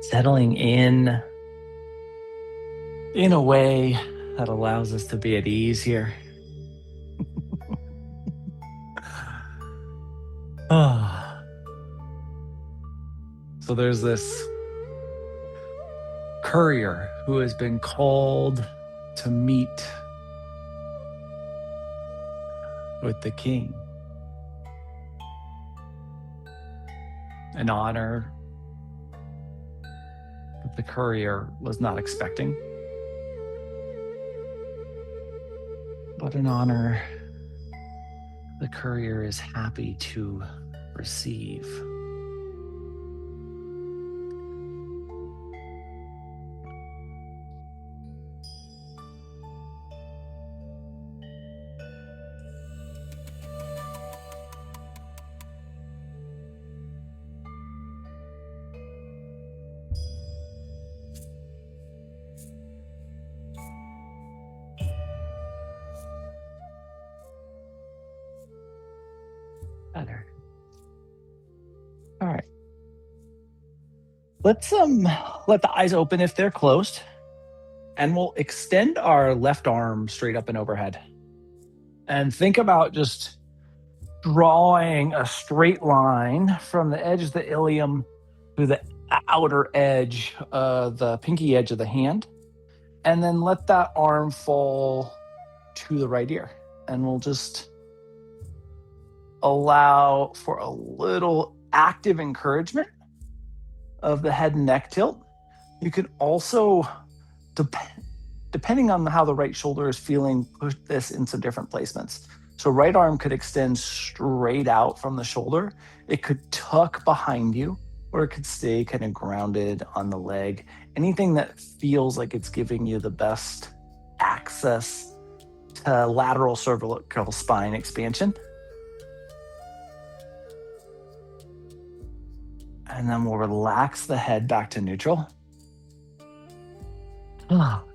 settling in a way that allows us to be at ease here. So there's this courier who has been called to meet with the king. An honor that the courier was not expecting, but an honor the courier is happy to receive. Better. All right. Let's let the eyes open if they're closed, and we'll extend our left arm straight up and overhead. And think about just drawing a straight line from the edge of the ilium to the outer edge, the pinky edge of the hand, and then let that arm fall to the right ear. And we'll just allow for a little active encouragement of the head and neck tilt. You can also, depending on how the right shoulder is feeling, push this in some different placements. So right arm could extend straight out from the shoulder. It could tuck behind you, or it could stay kind of grounded on the leg. Anything that feels like it's giving you the best access to lateral cervical spine expansion. And then we'll relax the head back to neutral.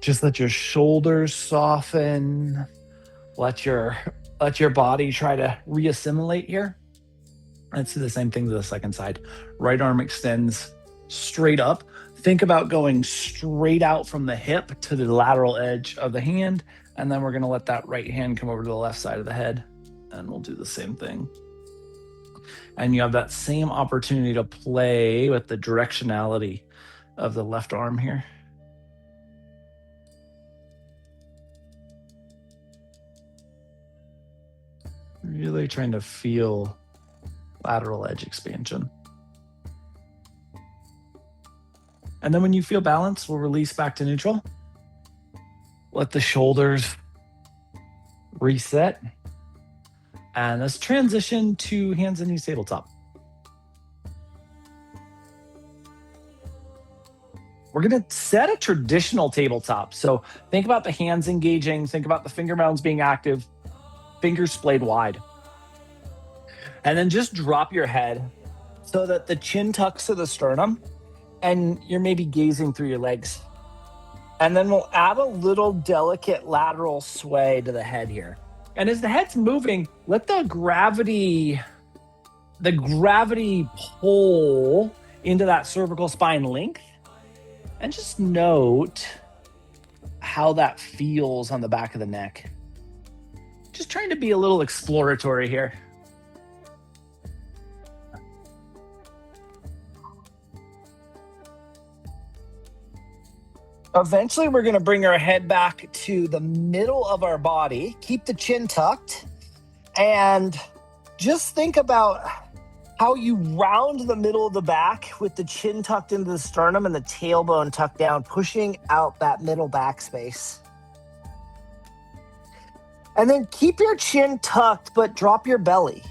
Just let your shoulders soften. Let your body try to reassimilate here. Let's do the same thing to the second side. Right arm extends straight up. Think about going straight out from the hip to the lateral edge of the hand. And then we're going to let that right hand come over to the left side of the head. And we'll do the same thing. And you have that same opportunity to play with the directionality of the left arm here. Really trying to feel lateral edge expansion. And then when you feel balance, we'll release back to neutral. Let the shoulders reset. And let's transition to hands and knees tabletop. We're going to set a traditional tabletop. So think about the hands engaging. Think about the finger mounds being active. Fingers splayed wide. And then just drop your head so that the chin tucks to the sternum and you're maybe gazing through your legs. And then we'll add a little delicate lateral sway to the head here. And as the head's moving, let the gravity pull into that cervical spine length. And just note how that feels on the back of the neck. Just trying to be a little exploratory here. Eventually, we're going to bring our head back to the middle of our body. Keep the chin tucked. And just think about how you round the middle of the back with the chin tucked into the sternum and the tailbone tucked down, pushing out that middle back space. And then keep your chin tucked, but drop your belly.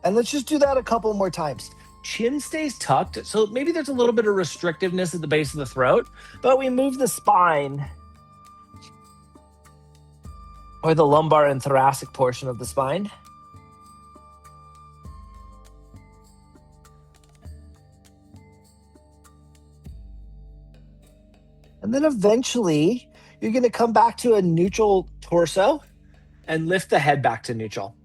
And let's just do that a couple more times. Chin stays tucked, so maybe there's a little bit of restrictiveness at the base of the throat, but we move the spine, or the lumbar and thoracic portion of the spine. And then eventually, you're going to come back to a neutral torso and lift the head back to neutral.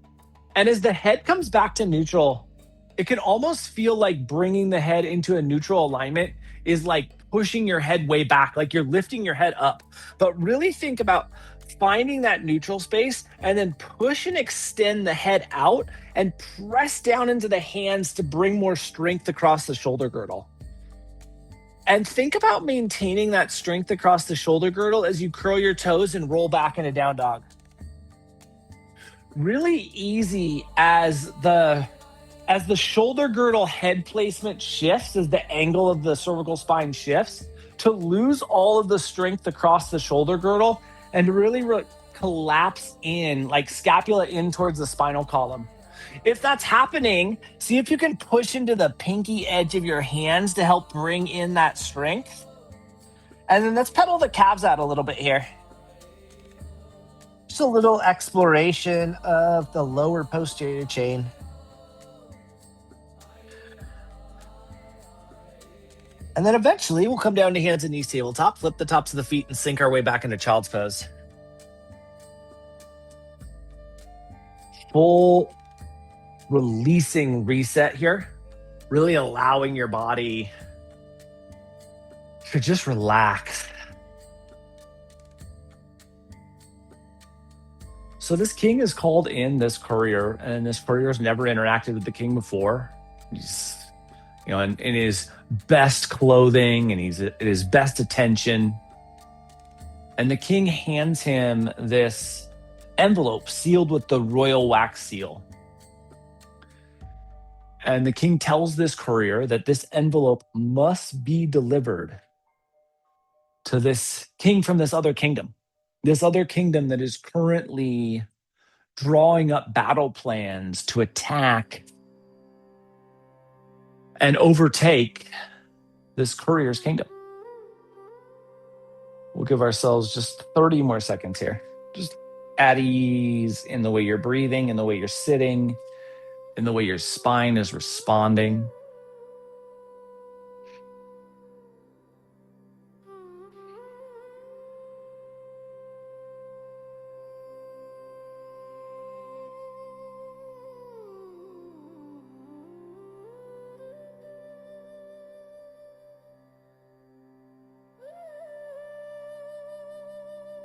And as the head comes back to neutral, it can almost feel like bringing the head into a neutral alignment is like pushing your head way back, like you're lifting your head up. But really think about finding that neutral space and then push and extend the head out and press down into the hands to bring more strength across the shoulder girdle. And think about maintaining that strength across the shoulder girdle as you curl your toes and roll back into down dog. Really easy as the shoulder girdle head placement shifts, as the angle of the cervical spine shifts, to lose all of the strength across the shoulder girdle and really collapse in, like scapula in towards the spinal column. If that's happening, see if you can push into the pinky edge of your hands to help bring in that strength. And then let's pedal the calves out a little bit here. Just a little exploration of the lower posterior chain. And then eventually we'll come down to hands and knees tabletop, flip the tops of the feet, and sink our way back into child's pose. Full releasing reset here, really allowing your body to just relax. So this king is called in this courier, and this courier has never interacted with the king before. He's, in his best clothing, and he's at his best attention. And the king hands him this envelope sealed with the royal wax seal. And the king tells this courier that this envelope must be delivered to this king from this other kingdom that is currently drawing up battle plans to attack and overtake this courier's kingdom. We'll give ourselves just 30 more seconds here. Just at ease in the way you're breathing, in the way you're sitting, in the way your spine is responding.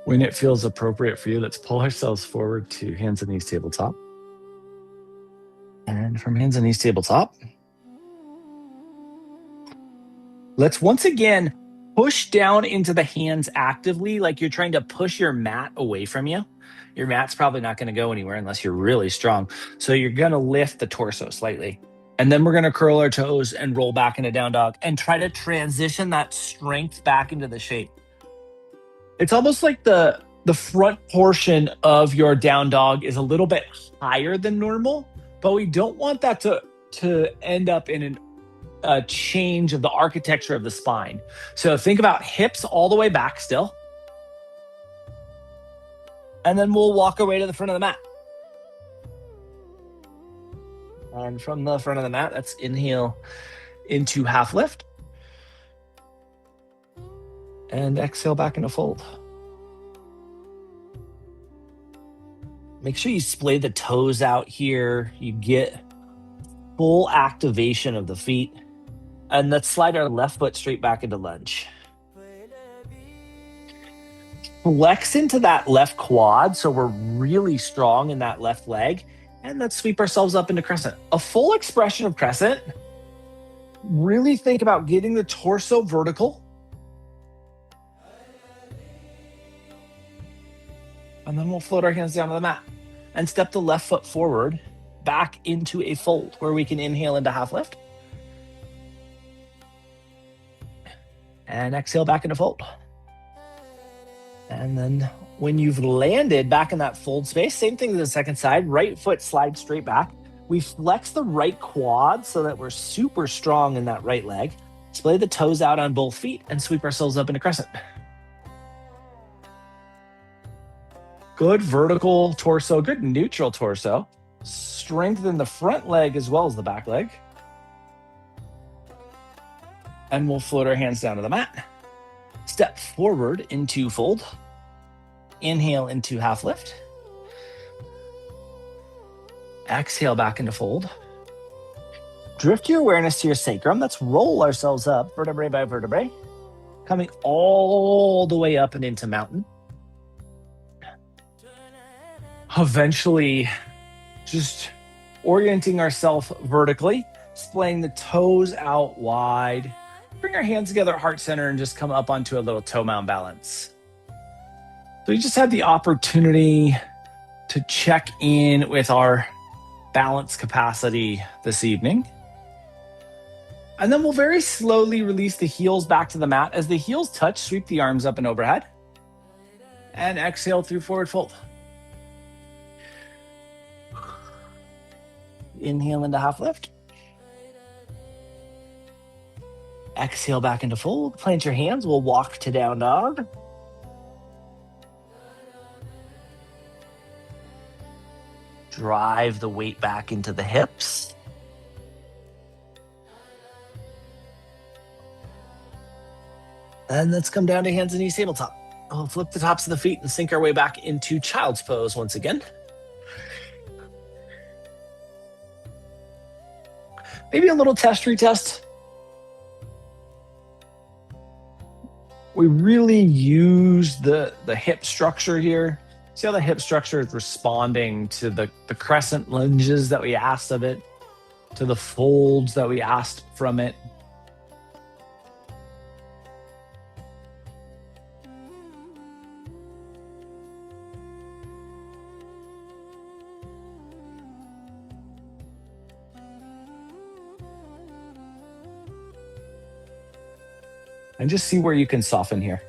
When it feels appropriate for you, let's pull ourselves forward to hands and knees tabletop. And from hands and knees tabletop, let's once again push down into the hands actively, like you're trying to push your mat away from you. Your mat's probably not going to go anywhere unless you're really strong. So you're going to lift the torso slightly. And then we're going to curl our toes and roll back into down dog and try to transition that strength back into the shape. It's almost like the front portion of your down dog is a little bit higher than normal, but we don't want that to end up in a change of the architecture of the spine. So think about hips all the way back still. And then we'll walk our way to the front of the mat. And from the front of the mat, let's inhale into half lift. And exhale back into fold. Make sure you splay the toes out here. You get full activation of the feet. And let's slide our left foot straight back into lunge. Flex into that left quad so we're really strong in that left leg. And let's sweep ourselves up into crescent. A full expression of crescent. Really think about getting the torso vertical. And then we'll float our hands down to the mat and step the left foot forward back into a fold where we can inhale into half lift. And exhale back into fold. And then when you've landed back in that fold space, same thing to the second side, right foot slides straight back. We flex the right quad so that we're super strong in that right leg. Splay the toes out on both feet and sweep ourselves up into crescent. Good vertical torso, good neutral torso. Strengthen the front leg as well as the back leg. And we'll float our hands down to the mat. Step forward into fold. Inhale into half lift. Exhale back into fold. Drift your awareness to your sacrum. Let's roll ourselves up vertebrae by vertebrae, coming all the way up and into mountain. Eventually, just orienting ourselves vertically, splaying the toes out wide. Bring our hands together at heart center and just come up onto a little toe mound balance. So you just had the opportunity to check in with our balance capacity this evening. And then we'll very slowly release the heels back to the mat. As the heels touch, sweep the arms up and overhead. And exhale through forward fold. Inhale into half lift. Exhale back into fold. Plant your hands. We'll walk to down dog. Drive the weight back into the hips. And let's come down to hands and knees tabletop. We'll flip the tops of the feet and sink our way back into child's pose once again. Maybe a little test retest. We really use the hip structure here. See how the hip structure is responding to the crescent lunges that we asked of it, to the folds that we asked from it. And just see where you can soften here.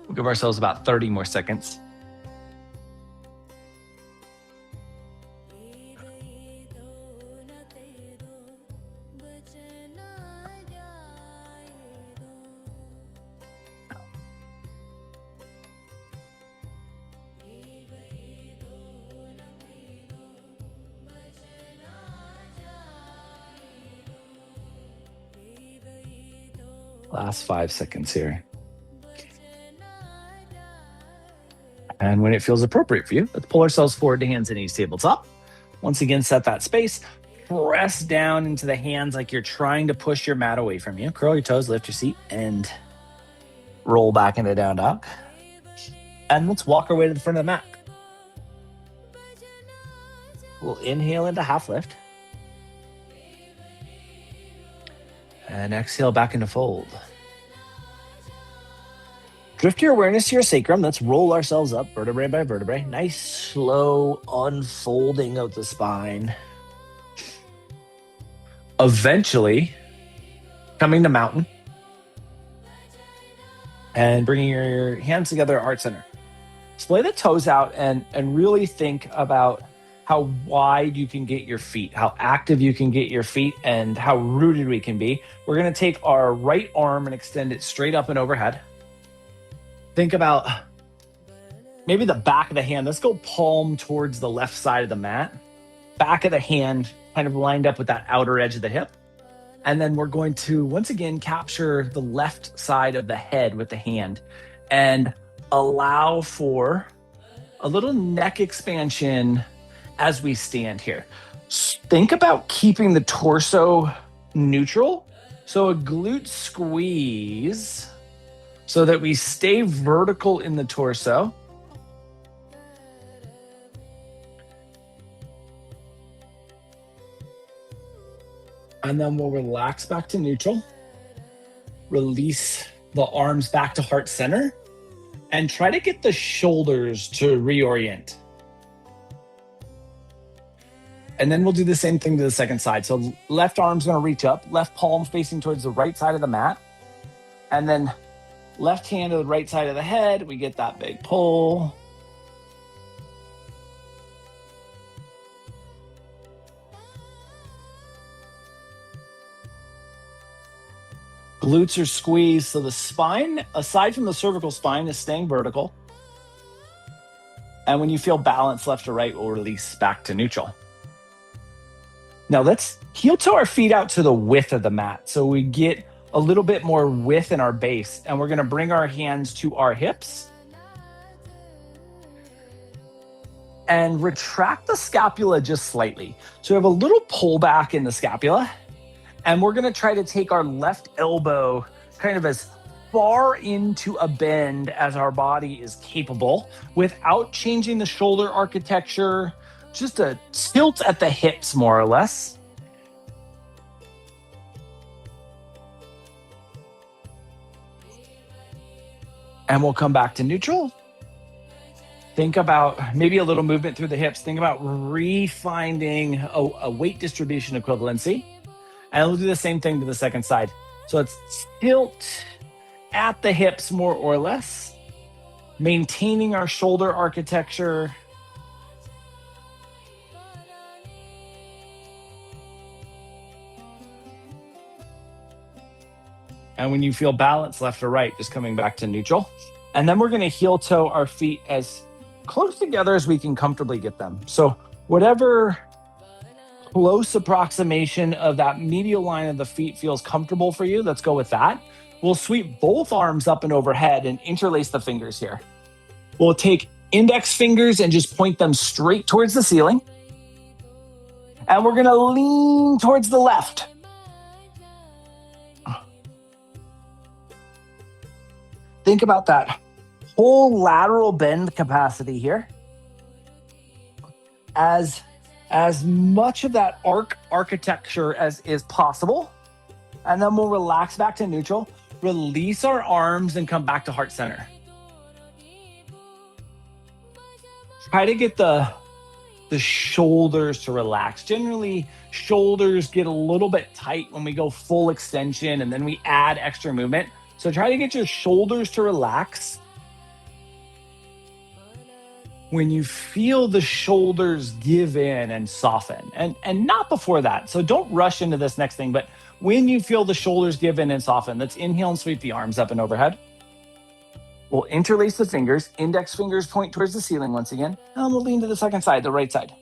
We'll give ourselves about 30 more seconds. Last 5 seconds here. And when it feels appropriate for you, let's pull ourselves forward to hands and knees tabletop. Once again, set that space. Press down into the hands like you're trying to push your mat away from you. Curl your toes, lift your seat, and roll back into down dog. And let's walk our way to the front of the mat. We'll inhale into half lift. And exhale back into fold. Drift your awareness to your sacrum. Let's roll ourselves up vertebrae by vertebrae. Nice, slow unfolding of the spine. Eventually, coming to mountain. And bringing your hands together at heart center. Splay the toes out and really think about how wide you can get your feet, how active you can get your feet, and how rooted we can be. We're going to take our right arm and extend it straight up and overhead. Think about maybe the back of the hand. Let's go palm towards the left side of the mat. Back of the hand kind of lined up with that outer edge of the hip. And then we're going to, once again, capture the left side of the head with the hand and allow for a little neck expansion as we stand here. Think about keeping the torso neutral. So a glute squeeze so that we stay vertical in the torso. And then we'll relax back to neutral. Release the arms back to heart center and try to get the shoulders to reorient. And then we'll do the same thing to the second side. So left arm's gonna reach up, left palm facing towards the right side of the mat. And then left hand to the right side of the head, we get that big pull. Glutes are squeezed, so the spine, aside from the cervical spine, is staying vertical. And when you feel balance left to right, we'll release back to neutral. Now let's heel toe our feet out to the width of the mat so we get a little bit more width in our base. And we're gonna bring our hands to our hips. and retract the scapula just slightly. So we have a little pullback in the scapula, and we're going to try to take our left elbow kind of as far into a bend as our body is capable without changing the shoulder architecture, just a tilt at the hips more or less. And we'll come back to neutral. Think about maybe a little movement through the hips. Think about refinding a weight distribution equivalency. And we'll do the same thing to the second side. So it's tilt at the hips more or less, maintaining our shoulder architecture. And when you feel balance left or right, just coming back to neutral. And then we're going to heel toe our feet as close together as we can comfortably get them. So whatever close approximation of that medial line of the feet feels comfortable for you, let's go with that. We'll sweep both arms up and overhead and interlace the fingers here. We'll take index fingers and just point them straight towards the ceiling. And we're going to lean towards the left. Think about that whole lateral bend capacity here. As much of that architecture as is possible. And then we'll relax back to neutral, release our arms, and come back to heart center. Try to get the shoulders to relax. Generally, shoulders get a little bit tight when we go full extension and then we add extra movement. So try to get your shoulders to relax. When you feel the shoulders give in and soften, and not before that. So don't rush into this next thing, but when you feel the shoulders give in and soften, let's inhale and sweep the arms up and overhead. We'll interlace the fingers, index fingers point towards the ceiling once again, and we'll lean to the second side, the right side.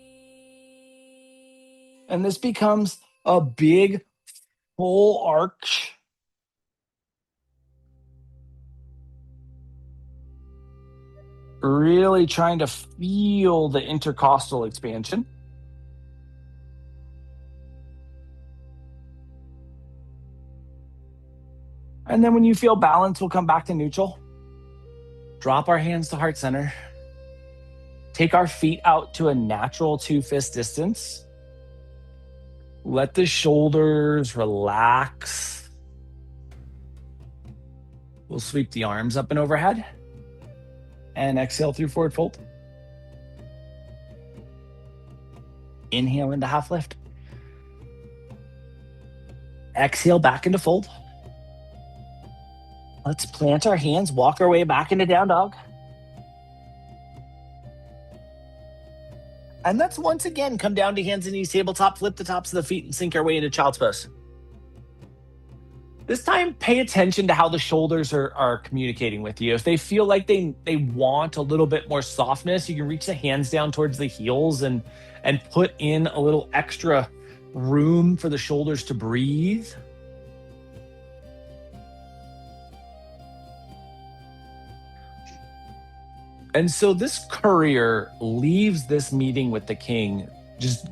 And this becomes a big full arch. Really trying to feel the intercostal expansion. And then when you feel balance, we'll come back to neutral. Drop our hands to heart center. Take our feet out to a natural 2-fist distance. Let the shoulders relax. We'll sweep the arms up and overhead. And exhale through forward fold. Inhale into half lift. Exhale back into fold. Let's plant our hands, walk our way back into down dog. And let's once again come down to hands and knees, tabletop, flip the tops of the feet, and sink our way into child's pose. This time, pay attention to how the shoulders are communicating with you. If they feel like they want a little bit more softness, you can reach the hands down towards the heels and put in a little extra room for the shoulders to breathe. And so this courier leaves this meeting with the king just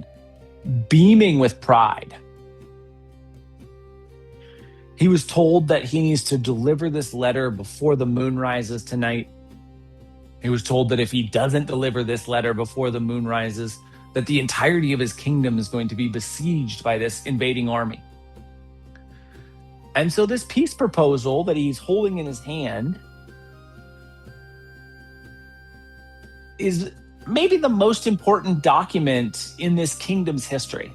beaming with pride. He was told that he needs to deliver this letter before the moon rises tonight. He was told that if he doesn't deliver this letter before the moon rises, that the entirety of his kingdom is going to be besieged by this invading army. And so this peace proposal that he's holding in his hand is maybe the most important document in this kingdom's history.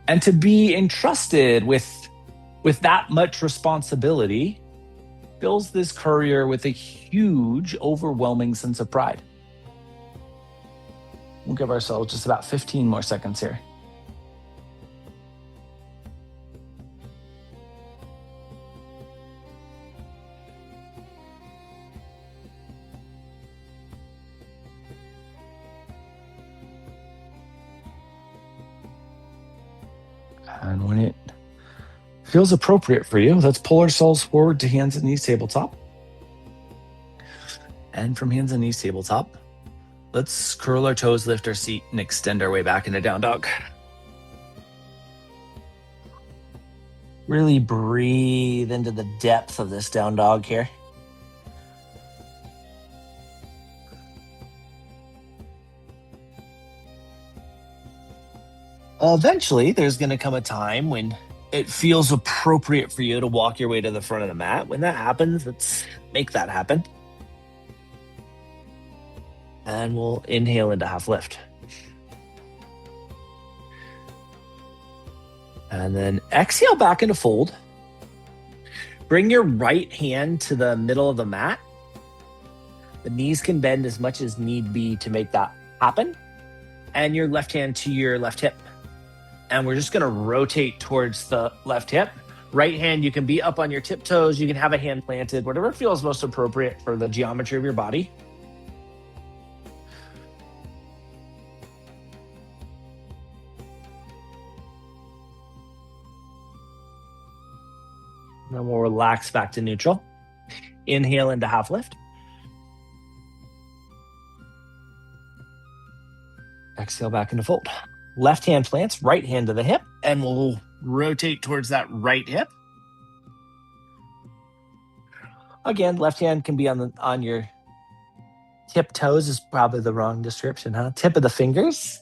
And to be entrusted with that much responsibility fills this courier with a huge, overwhelming sense of pride. We'll give ourselves just about 15 more seconds here. And when it feels appropriate for you, let's pull ourselves forward to hands and knees tabletop. And from hands and knees, tabletop. Let's curl our toes, lift our seat, and extend our way back into down dog. Really breathe into the depth of this down dog here. Eventually, there's going to come a time when it feels appropriate for you to walk your way to the front of the mat. When that happens, let's make that happen. And we'll inhale into half lift. And then exhale back into fold. Bring your right hand to the middle of the mat. The knees can bend as much as need be to make that happen. And your left hand to your left hip. And we're just going to rotate towards the left hip. Right hand, you can be up on your tiptoes. You can have a hand planted, whatever feels most appropriate for the geometry of your body. Then we'll relax back to neutral. Inhale into half lift. Exhale back into fold. Left hand plants, right hand to the hip, and we'll rotate towards that right hip. Again, left hand can be on your tiptoes is probably the wrong description, huh? Tip of the fingers.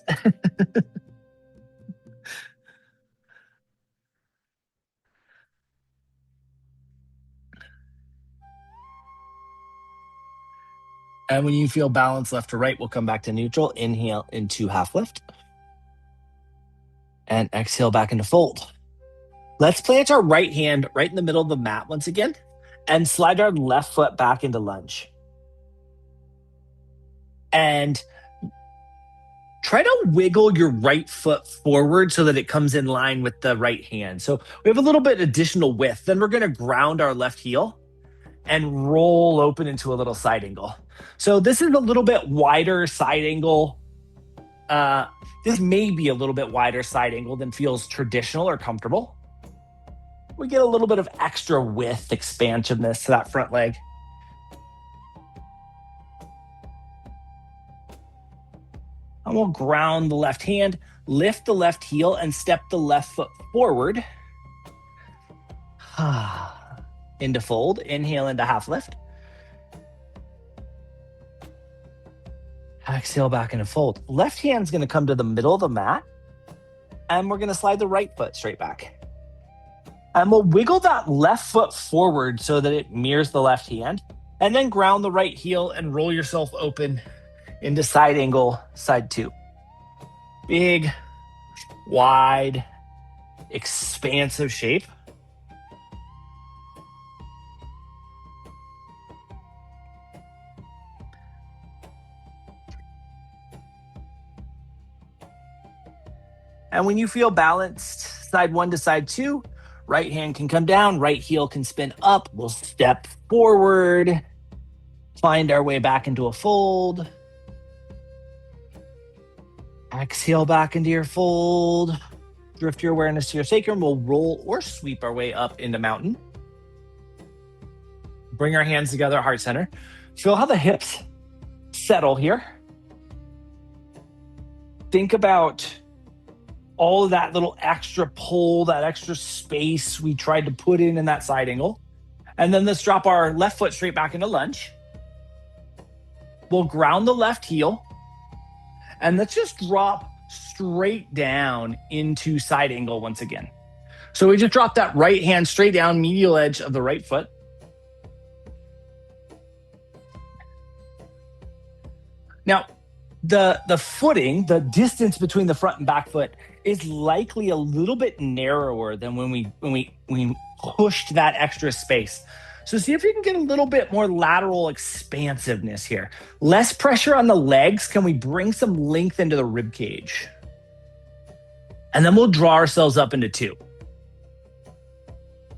And when you feel balance left to right, we'll come back to neutral. Inhale into half lift. And exhale back into fold. Let's plant our right hand right in the middle of the mat once again and slide our left foot back into lunge. And try to wiggle your right foot forward so that it comes in line with the right hand. So we have a little bit additional width. Then we're going to ground our left heel and roll open into a little side angle. So this is a little bit wider side angle. This may be a little bit wider side angle than feels traditional or comfortable. We get a little bit of extra width, expansiveness to that front leg. And we'll ground the left hand, lift the left heel, and step the left foot forward. Into fold, inhale into half lift. Exhale back into fold. Left hand's gonna come to the middle of the mat, and we're gonna slide the right foot straight back. And we'll wiggle that left foot forward so that it mirrors the left hand, and then ground the right heel and roll yourself open into side angle, side two. Big, wide, expansive shape. And when you feel balanced, side one to side two, right hand can come down, right heel can spin up. We'll step forward, find our way back into a fold. Exhale back into your fold. Drift your awareness to your sacrum. We'll roll or sweep our way up into mountain. Bring our hands together, heart center. Feel how the hips settle here. Think about all of that little extra pull, that extra space we tried to put in that side angle. And then let's drop our left foot straight back into lunge. We'll ground the left heel. And let's just drop straight down into side angle once again. So we just drop that right hand straight down, medial edge of the right foot. Now, the footing, the distance between the front and back foot is likely a little bit narrower than when we pushed that extra space. So see if you can get a little bit more lateral expansiveness here. Less pressure on the legs. Can we bring some length into the rib cage? And then we'll draw ourselves up into two.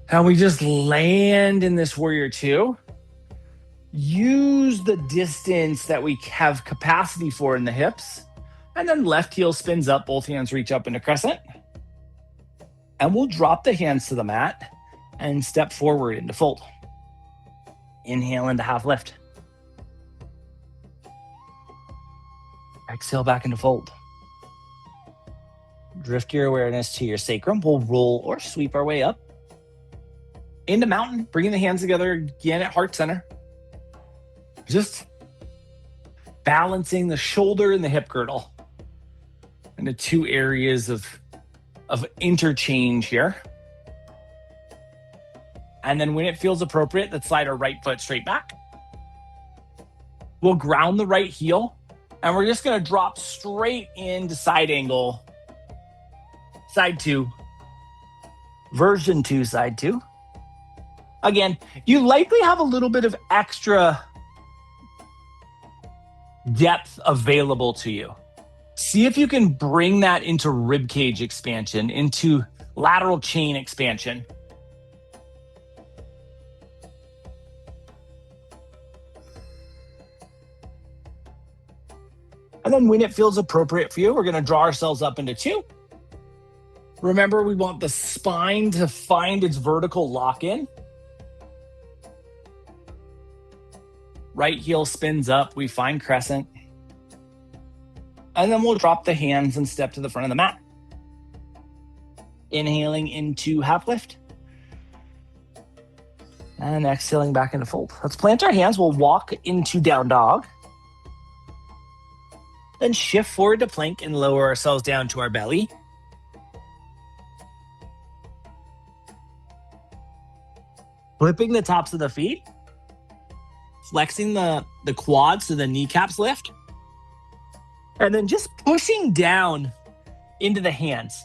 And we just land in this warrior two. Use the distance that we have capacity for in the hips. And then left heel spins up, both hands reach up into crescent. And we'll drop the hands to the mat and step forward into fold. Inhale into half lift. Exhale back into fold. Drift your awareness to your sacrum. We'll roll or sweep our way up. Into mountain, bringing the hands together again at heart center. Just balancing the shoulder and the hip girdle into two areas of interchange here. And then when it feels appropriate, let's slide our right foot straight back. We'll ground the right heel, and we're just going to drop straight into side angle. Side 2. Version 2, side 2. Again, you likely have a little bit of extra depth available to you. See if you can bring that into rib cage expansion, into lateral chain expansion. And then when it feels appropriate for you, we're going to draw ourselves up into 2. Remember, we want the spine to find its vertical lock-in. Right heel spins up, we find crescent. And then we'll drop the hands and step to the front of the mat. Inhaling into half lift. And exhaling back into fold. Let's plant our hands. We'll walk into down dog. Then shift forward to plank and lower ourselves down to our belly. Flipping the tops of the feet. Flexing the quads so the kneecaps lift. And then just pushing down into the hands.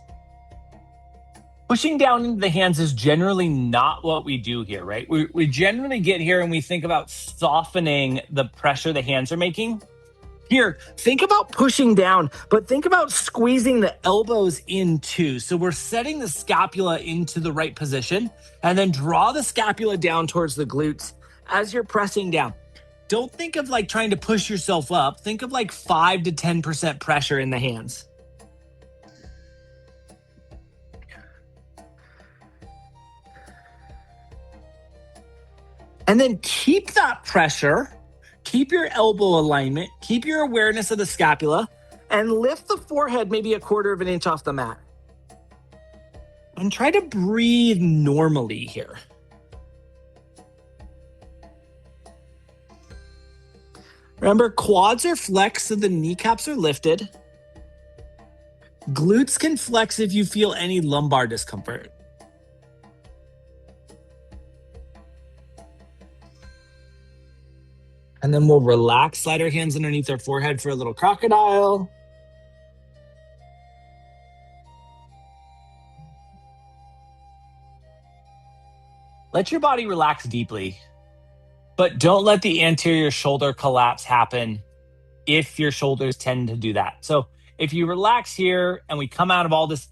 Pushing down into the hands is generally not what we do here, right? We generally get here and we think about softening the pressure the hands are making. Here, think about pushing down, but think about squeezing the elbows in too. So we're setting the scapula into the right position, and then draw the scapula down towards the glutes as you're pressing down. Don't think of like trying to push yourself up. Think of like 5 to 10% pressure in the hands. And then keep that pressure. Keep your elbow alignment, keep your awareness of the scapula, and lift the forehead maybe 1/4 inch off the mat. And try to breathe normally here. Remember, quads are flexed so the kneecaps are lifted. Glutes can flex if you feel any lumbar discomfort. And then we'll relax, slide our hands underneath our forehead for a little crocodile. Let your body relax deeply, but don't let the anterior shoulder collapse happen if your shoulders tend to do that. So if you relax here and we come out of all this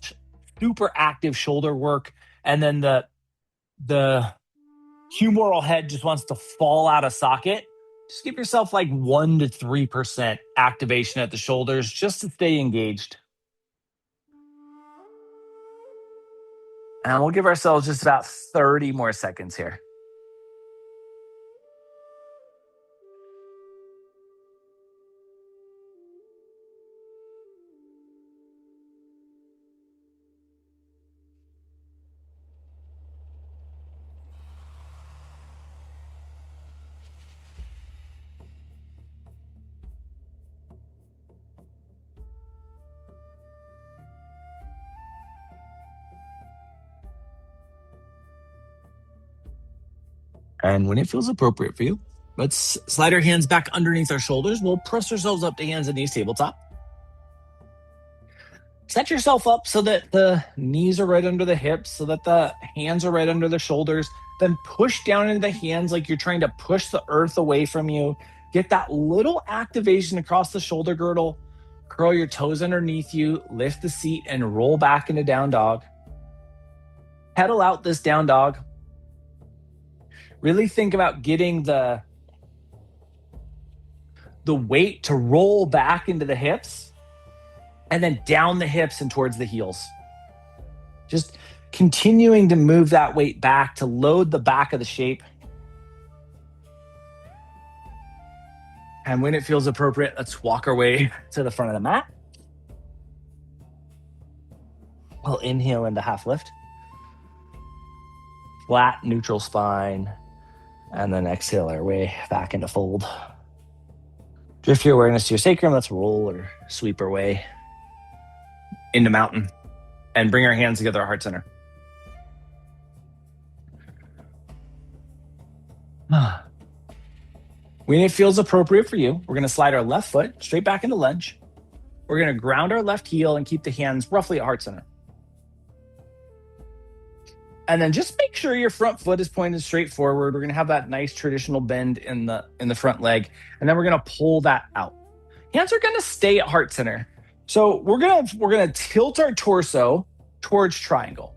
super active shoulder work, and then the humeral head just wants to fall out of socket, just give yourself like 1 to 3% activation at the shoulders just to stay engaged. And we'll give ourselves just about 30 more seconds here. And when it feels appropriate for you, let's slide our hands back underneath our shoulders. We'll press ourselves up to hands and knees tabletop. Set yourself up so that the knees are right under the hips, so that the hands are right under the shoulders. Then push down into the hands like you're trying to push the earth away from you. Get that little activation across the shoulder girdle. Curl your toes underneath you, lift the seat, and roll back into down dog. Pedal out this down dog. Really think about getting the weight to roll back into the hips and then down the hips and towards the heels. Just continuing to move that weight back to load the back of the shape. And when it feels appropriate, let's walk our way to the front of the mat. We'll inhale into half lift. Flat, neutral spine. And then exhale our way back into fold. Drift your awareness to your sacrum. Let's roll or sweep our way into mountain. And bring our hands together, our heart center. When it feels appropriate for you, we're going to slide our left foot straight back into lunge. We're going to ground our left heel and keep the hands roughly at heart center. And then just make sure your front foot is pointed straight forward. We're going to have that nice traditional bend in the front leg. And then we're going to pull that out. Hands are going to stay at heart center. So we're going to tilt our torso towards triangle.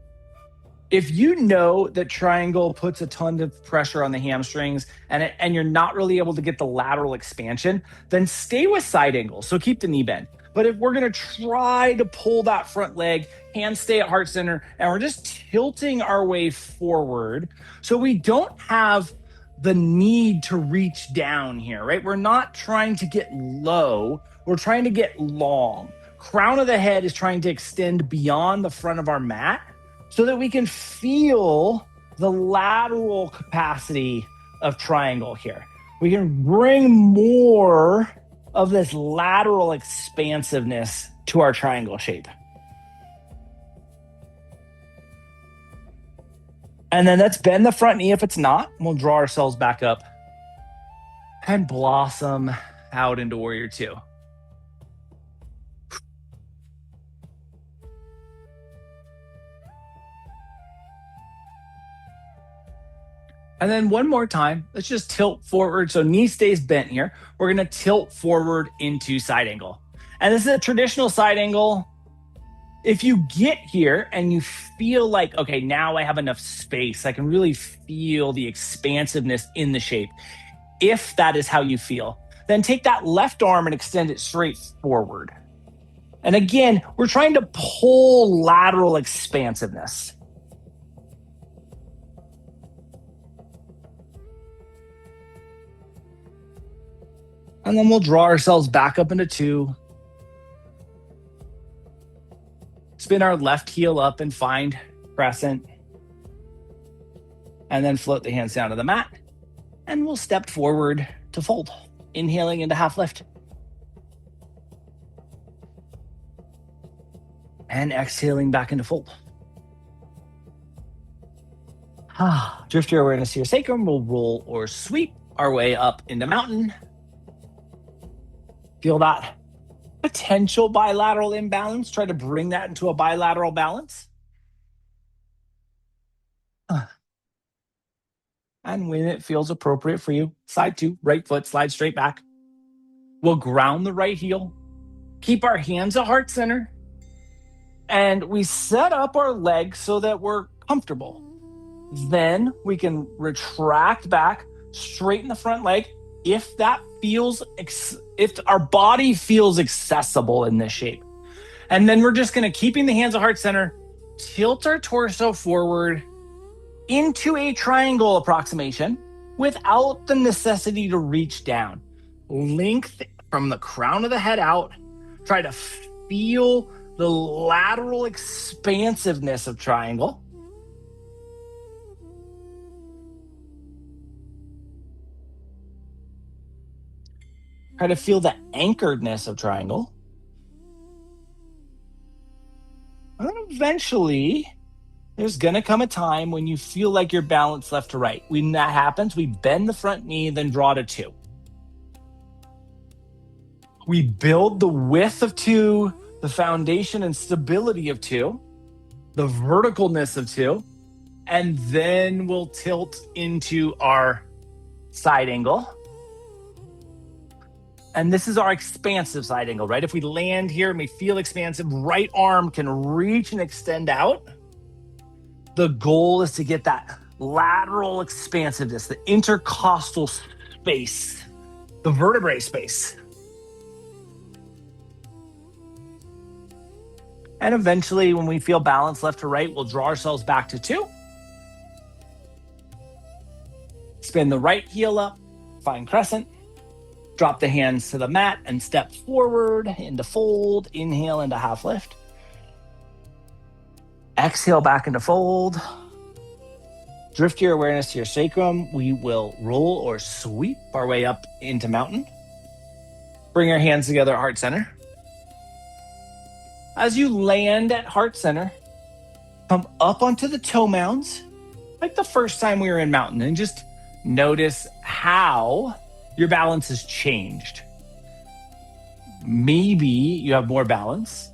If you know that triangle puts a ton of pressure on the hamstrings and you're not really able to get the lateral expansion, then stay with side angle. So keep the knee bend. But if we're going to try to pull that front leg, hands stay at heart center, and we're just tilting our way forward so we don't have the need to reach down here, right? We're not trying to get low. We're trying to get long. Crown of the head is trying to extend beyond the front of our mat so that we can feel the lateral capacity of triangle here. We can bring more of this lateral expansiveness to our triangle shape. And then let's bend the front knee if it's not. We'll draw ourselves back up and blossom out into warrior two. And then one more time, let's just tilt forward. So knee stays bent here. We're going to tilt forward into side angle. And this is a traditional side angle. If you get here and you feel like, okay, now I have enough space, I can really feel the expansiveness in the shape. If that is how you feel, then take that left arm and extend it straight forward. And again, we're trying to pull lateral expansiveness. And then we'll draw ourselves back up into two. Spin our left heel up and find crescent. And then float the hands down to the mat. And we'll step forward to fold. Inhaling into half lift. And exhaling back into fold. Drift your awareness to your sacrum. We'll roll or sweep our way up into mountain. Feel that potential bilateral imbalance. Try to bring that into a bilateral balance. And when it feels appropriate for you, side two, right foot, slide straight back. We'll ground the right heel. Keep our hands at heart center. And we set up our legs so that we're comfortable. Then we can retract back, straighten the front leg. If that feels, if our body feels accessible in this shape. And then we're just going to, keeping the hands at heart center, tilt our torso forward into a triangle approximation without the necessity to reach down. Length from the crown of the head out. Try to feel the lateral expansiveness of triangle. Try to feel the anchoredness of triangle. And then eventually, there's going to come a time when you feel like you're balanced left to right. When that happens, we bend the front knee, then draw to two. We build the width of two, the foundation and stability of two, the verticalness of two, and then we'll tilt into our side angle. And this is our expansive side angle, right? If we land here and we feel expansive, right arm can reach and extend out. The goal is to get that lateral expansiveness, the intercostal space, the vertebrae space. And eventually, when we feel balanced left to right, we'll draw ourselves back to two. Spin the right heel up, find crescent. Drop the hands to the mat and step forward into fold. Inhale into half lift. Exhale back into fold. Drift your awareness to your sacrum. We will roll or sweep our way up into mountain. Bring our hands together at heart center. As you land at heart center, come up onto the toe mounds, like the first time we were in mountain, and just notice how your balance has changed. Maybe you have more balance.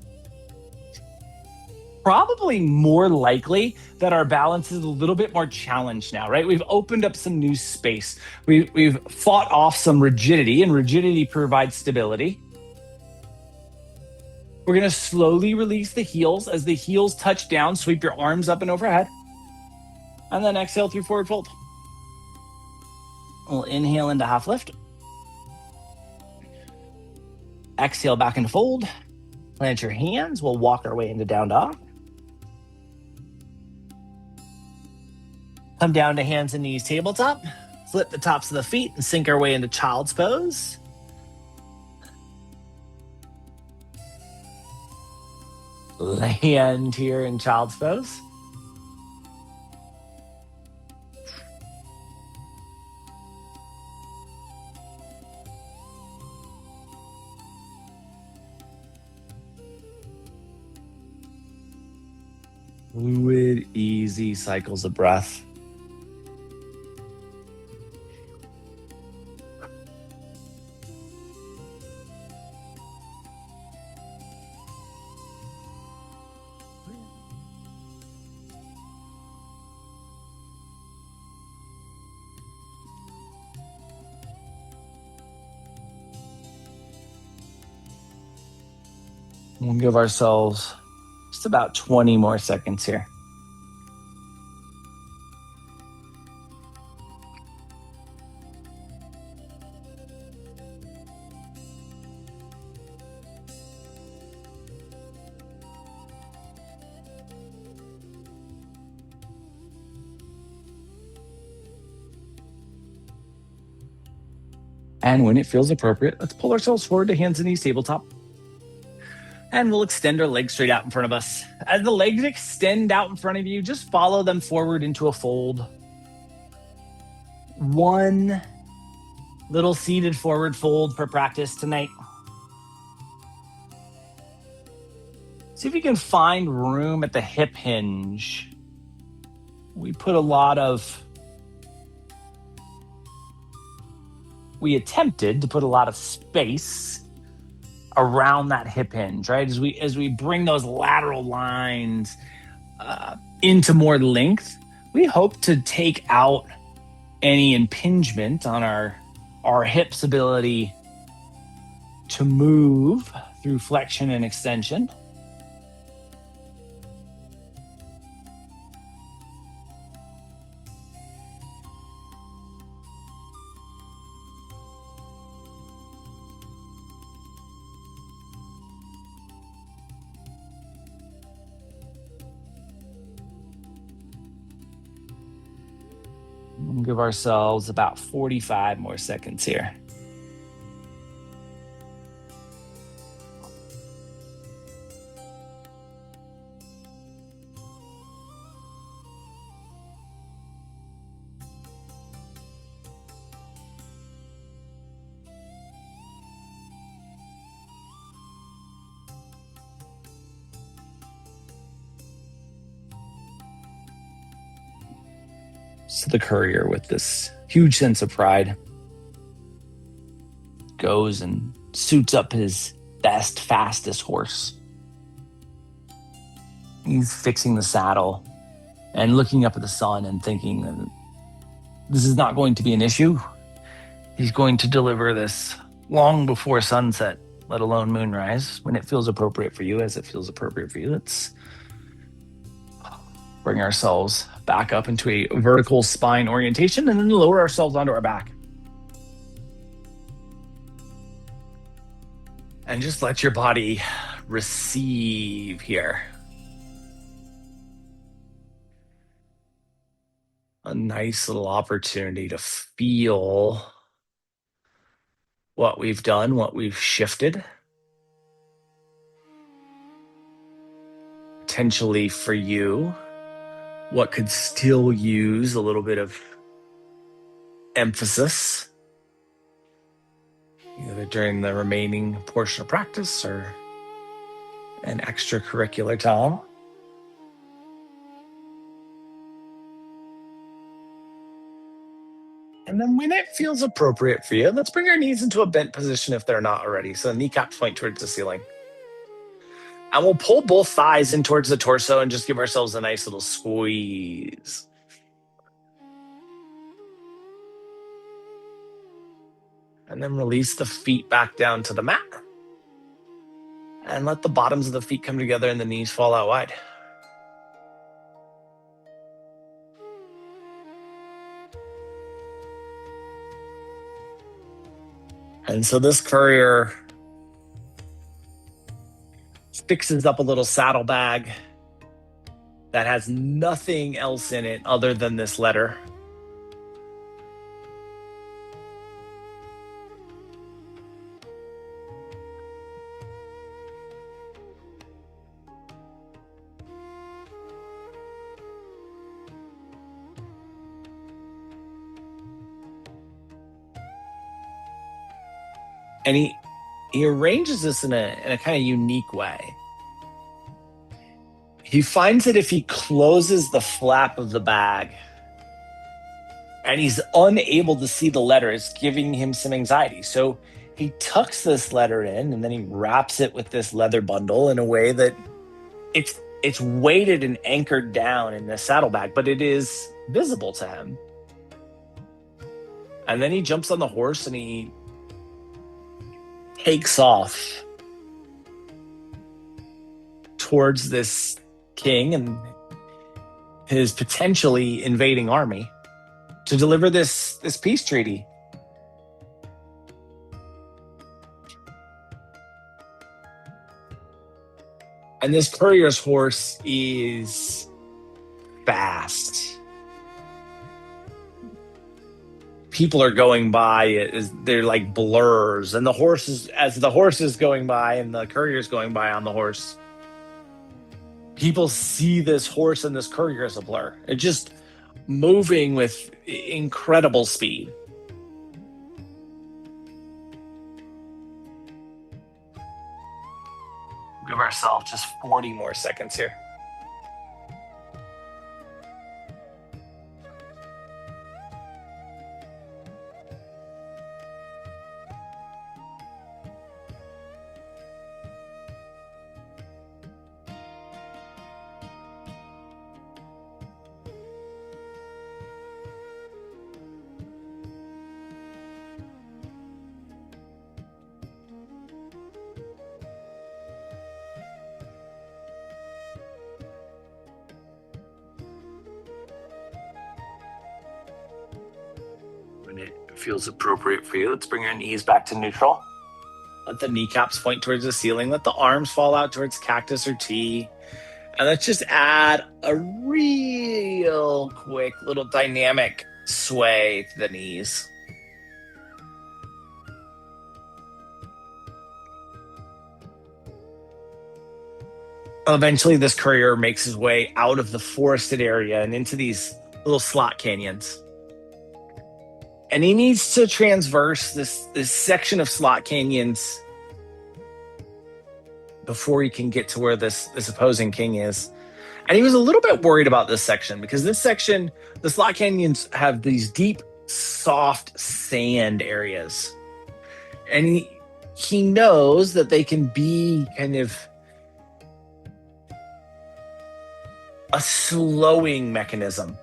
Probably more likely that our balance is a little bit more challenged now, right? We've opened up some new space. We've fought off some rigidity, and rigidity provides stability. We're going to slowly release the heels. As the heels touch down, sweep your arms up and overhead. And then exhale through forward fold. We'll inhale into half lift. Exhale back into fold. Plant your hands. We'll walk our way into down dog. Come down to hands and knees tabletop. Flip the tops of the feet and sink our way into child's pose. Land here in child's pose. Fluid, easy cycles of breath. We'll give ourselves just about 20 more seconds here. And when it feels appropriate, let's pull ourselves forward to hands and knees tabletop. And we'll extend our legs straight out in front of us. As the legs extend out in front of you, just follow them forward into a fold. One little seated forward fold for practice tonight. See if you can find room at the hip hinge. We attempted to put a lot of space around that hip hinge, right? As we bring those lateral lines into more length, we hope to take out any impingement on our hips' ability to move through flexion and extension. We'll give ourselves about 45 more seconds here. So the courier, with this huge sense of pride, goes and suits up his best, fastest horse. He's fixing the saddle and looking up at the sun and thinking that this is not going to be an issue. He's going to deliver this long before sunset, let alone moonrise, when it feels appropriate for you, as it feels appropriate for you. Let's bring ourselves back up into a vertical spine orientation and then lower ourselves onto our back. And just let your body receive here. A nice little opportunity to feel what we've done, what we've shifted. Potentially for you, what could still use a little bit of emphasis, either during the remaining portion of practice or an extracurricular time. And then when it feels appropriate for you, let's bring our knees into a bent position if they're not already. So the kneecaps point towards the ceiling. And we'll pull both thighs in towards the torso and just give ourselves a nice little squeeze. And then release the feet back down to the mat. And let the bottoms of the feet come together and the knees fall out wide. And so this courier fixes up a little saddlebag that has nothing else in it other than this letter. And he arranges this in a kind of unique way. He finds that if he closes the flap of the bag and he's unable to see the letter, it's giving him some anxiety. So he tucks this letter in and then he wraps it with this leather bundle in a way that it's weighted and anchored down in the saddlebag, but it is visible to him. And then he jumps on the horse and he takes off towards this king and his potentially invading army to deliver this peace treaty. And this courier's horse is fast. People are going by, they're like blurs, and as the horse is going by and the courier's going by on the horse, people see this horse and this courier as a blur. It's just moving with incredible speed. Give ourselves just 40 more seconds here. When it feels appropriate for you, let's bring our knees back to neutral. Let the kneecaps point towards the ceiling. Let the arms fall out towards cactus or T. And let's just add a real quick little dynamic sway to the knees. Eventually, this courier makes his way out of the forested area and into these little slot canyons. And he needs to transverse this section of slot canyons before he can get to where this opposing king is. And he was a little bit worried about this section because this section, the slot canyons have these deep, soft sand areas. And he knows that they can be kind of a slowing mechanism.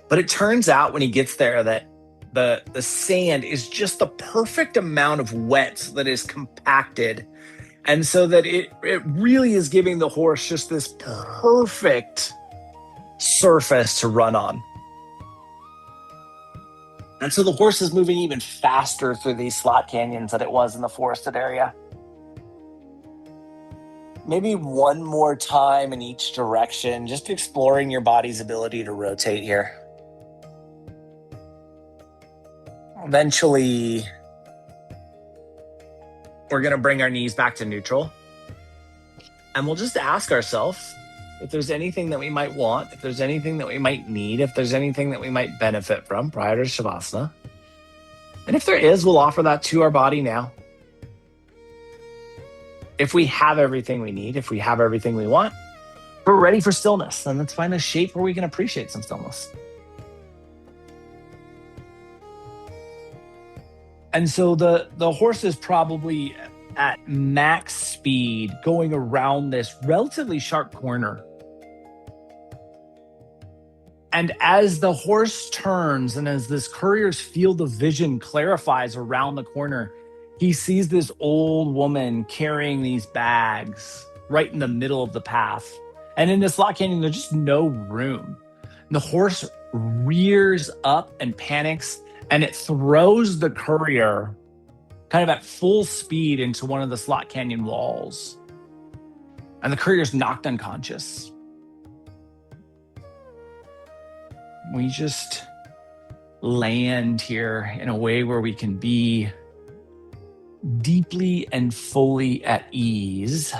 But it turns out when he gets there that the sand is just the perfect amount of wet that is compacted. And so that it really is giving the horse just this perfect surface to run on. And so the horse is moving even faster through these slot canyons than it was in the forested area. Maybe one more time in each direction, just exploring your body's ability to rotate here. Eventually, we're going to bring our knees back to neutral. And we'll just ask ourselves if there's anything that we might want, if there's anything that we might need, if there's anything that we might benefit from prior to Shavasana. And if there is, we'll offer that to our body now. If we have everything we need, if we have everything we want, we're ready for stillness. And let's find a shape where we can appreciate some stillness. And so the horse is probably at max speed going around this relatively sharp corner. And as the horse turns and as this courier's field of vision clarifies around the corner, he sees this old woman carrying these bags right in the middle of the path. And in this lock canyon, there's just no room. And the horse rears up and panics, and it throws the courier kind of at full speed into one of the slot canyon walls. And the courier's knocked unconscious. We just land here in a way where we can be deeply and fully at ease.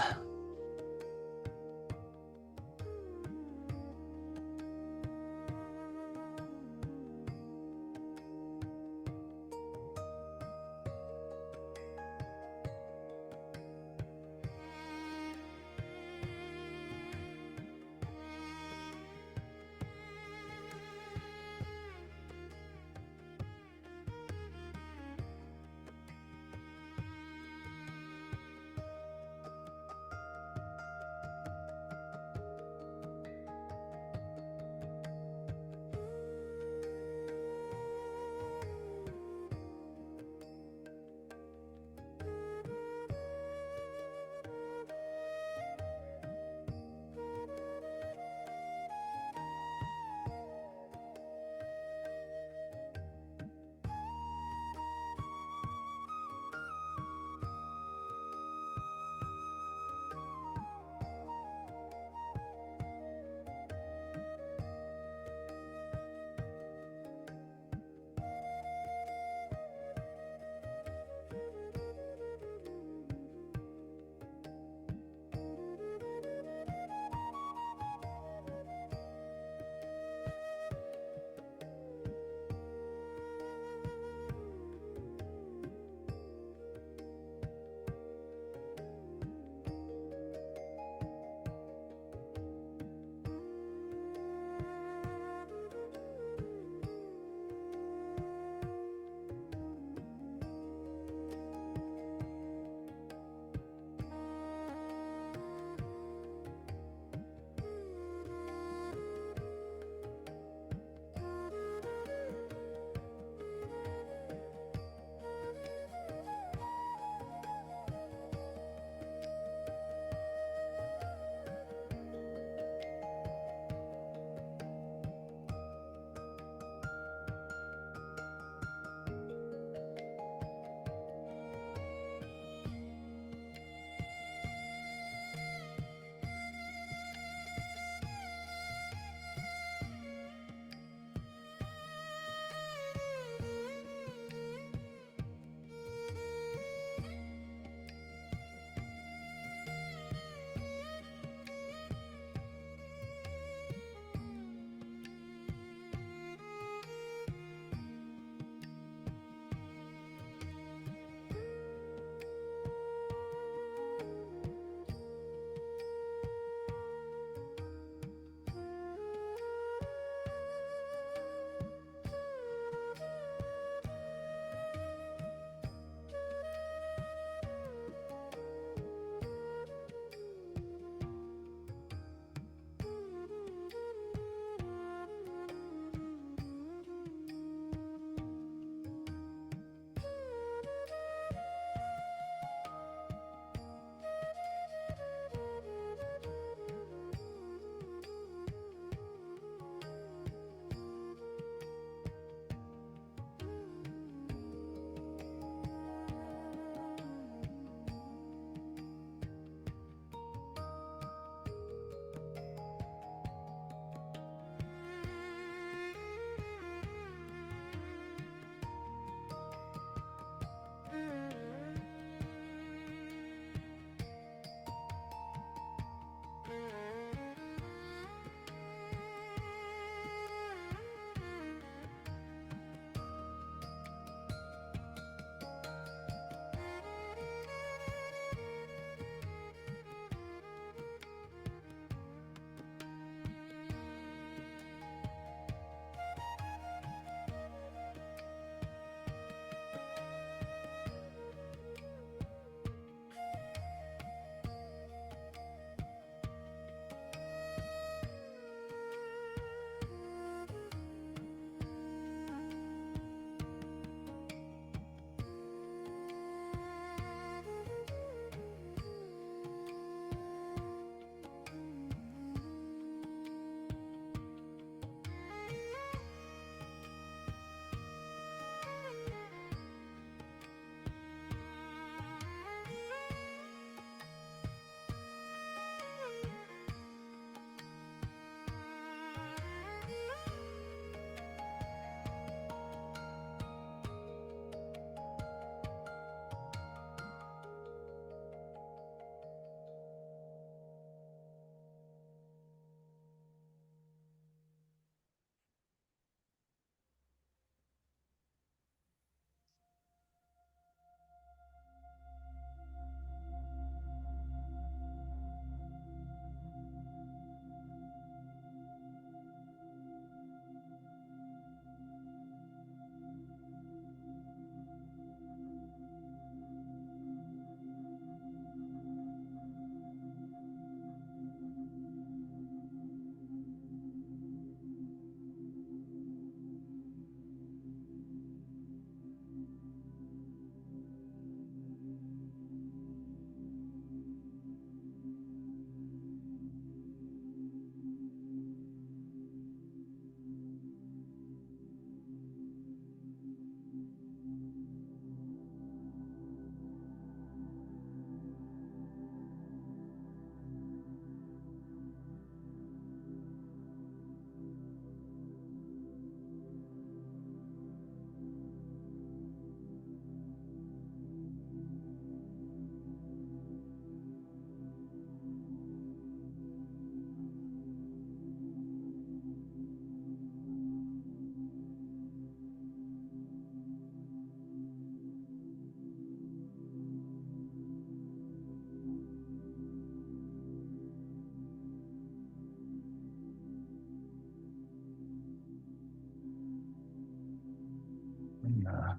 And the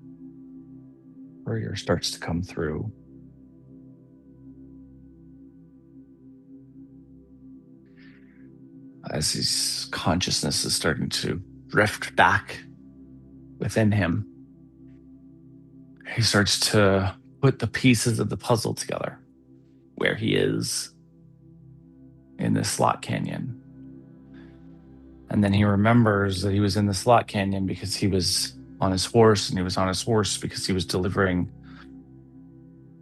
courier starts to come through. As his consciousness is starting to drift back within him, he starts to put the pieces of the puzzle together, where he is in this slot canyon. And then he remembers that he was in the slot canyon because he was on his horse, and he was on his horse because he was delivering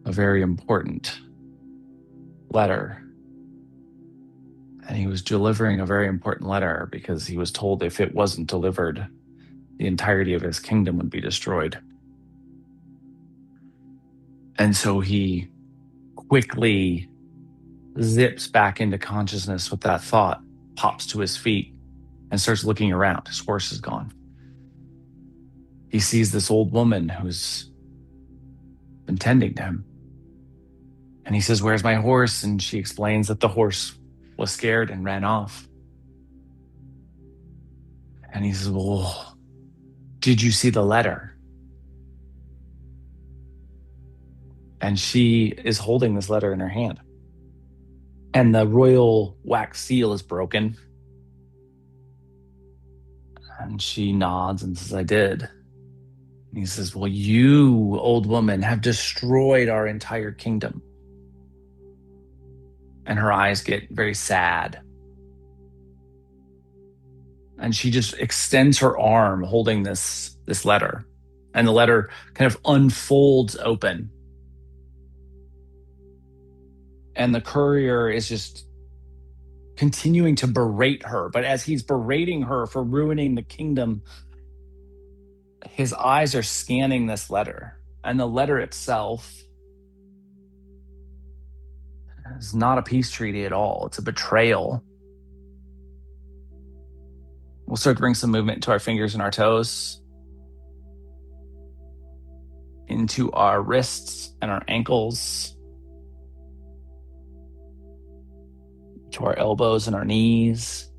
a very important letter. And he was delivering a very important letter because he was told if it wasn't delivered, the entirety of his kingdom would be destroyed. And so he quickly zips back into consciousness with that thought, pops to his feet, and starts looking around. His horse is gone. He sees this old woman who's been tending to him. And he says, "Where's my horse?" And she explains that the horse was scared and ran off. And he says, "Well, did you see the letter?" And she is holding this letter in her hand. And the royal wax seal is broken. And she nods and says, "I did." And he says, "Well, you, old woman, have destroyed our entire kingdom." And her eyes get very sad. And she just extends her arm holding this letter. And the letter kind of unfolds open. And the courier is just continuing to berate her. But as he's berating her for ruining the kingdom, his eyes are scanning this letter. And the letter itself is not a peace treaty at all. It's a betrayal. We'll start to bring some movement to our fingers and our toes, into our wrists and our ankles, to our elbows and our knees.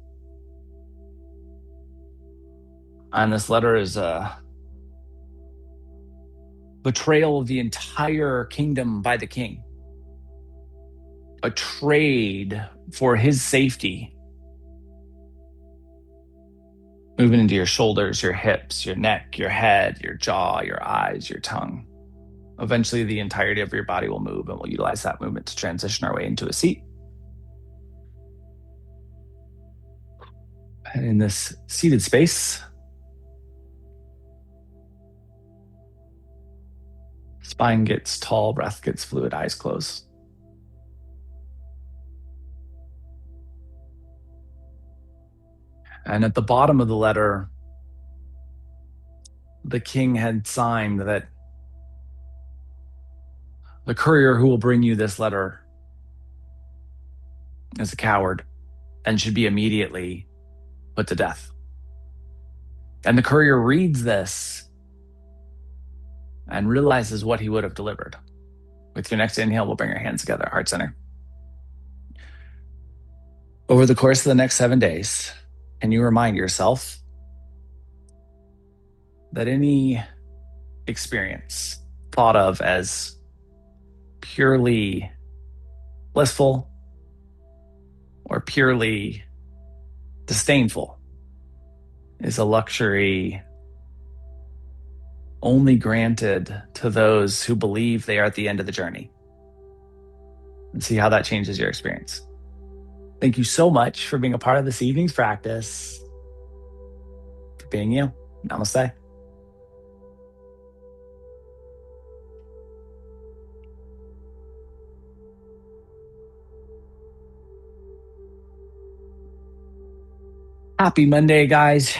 And this letter is a betrayal of the entire kingdom by the king. A trade for his safety. Moving into your shoulders, your hips, your neck, your head, your jaw, your eyes, your tongue. Eventually, the entirety of your body will move, and we'll utilize that movement to transition our way into a seat. And in this seated space, spine gets tall, breath gets fluid, eyes closed. And at the bottom of the letter, the king had signed that the courier who will bring you this letter is a coward and should be immediately put to death. And the courier reads this and realizes what he would have delivered. With your next inhale, we'll bring our hands together, heart center. Over the course of the next 7 days, can you remind yourself that any experience thought of as purely blissful or purely disdainful is a luxury only granted to those who believe they are at the end of the journey? And see how that changes your experience. Thank you so much for being a part of this evening's practice, for being you. Namaste. Happy Monday, guys.